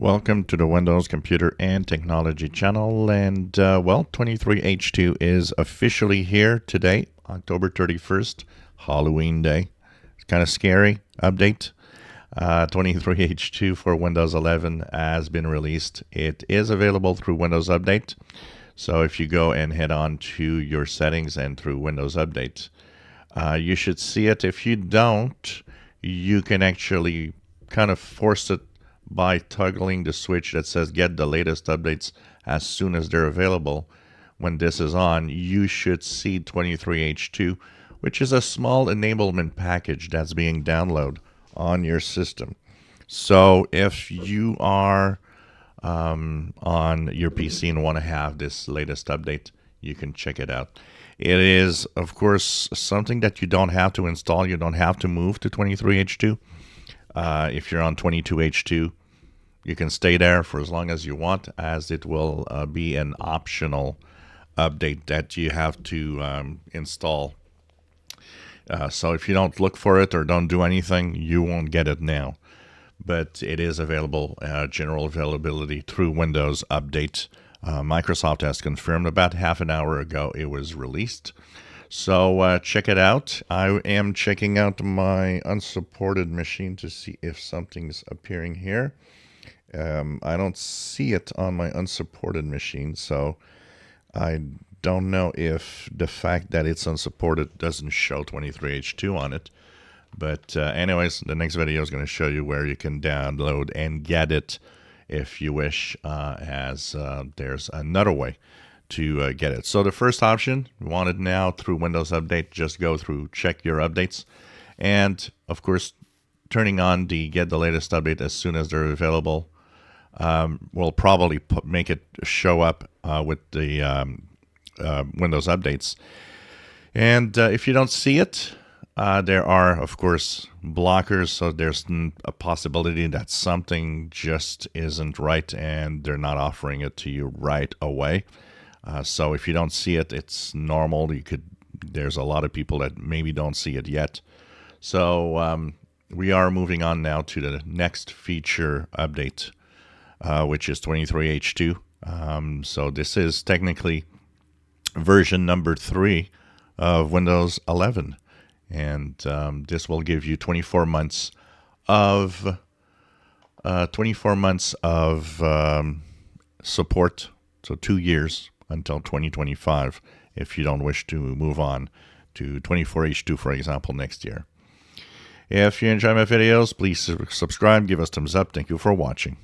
Welcome to the Windows Computer and Technology channel. And well, 23H2 is officially here today, October 31st, Halloween Day. It's kind of scary update. 23H2 for Windows 11 has been released. It is available through Windows Update. So if you go and head on to your settings and through Windows Update, you should see it. If you don't, you can actually kind of force it by toggling the switch that says get the latest updates as soon as they're available. When this is on, you should see 23H2, which is a small enablement package that's being downloaded on your system. So if you are on your PC and want to have this latest update, you can check it out. It is, of course, something that you don't have to install. You don't have to move to 23H2. If you're on 22H2, you can stay there for as long as you want, as it will be an optional update that you have to install. So if you don't look for it or don't do anything, you won't get it now. But it is available, general availability through Windows Update. Microsoft has confirmed about half an hour ago it was released. So check it out. I am checking out my unsupported machine to see if something's appearing here. I don't see it on my unsupported machine, so I don't know if the fact that it's unsupported doesn't show 23H2 on it. But anyways, the next video is going to show you where you can download and get it if you wish, as there's another way to get it. So the first option, you want it now through Windows Update, just go through, check your updates, and of course, turning on the get the latest update as soon as they're available will probably make it show up with the Windows updates. And if you don't see it, there are, of course, blockers, so there's a possibility that something just isn't right and they're not offering it to you right away. So if you don't see it, it's normal. There's a lot of people that maybe don't see it yet. So we are moving on now to the next feature update, which is 23H2. So this is technically version number 3 of Windows 11. And this will give you 24 months of support, so 2 years until 2025, if you don't wish to move on to 24H2, for example, next year. If you enjoy my videos, please subscribe, give us thumbs up. Thank you for watching.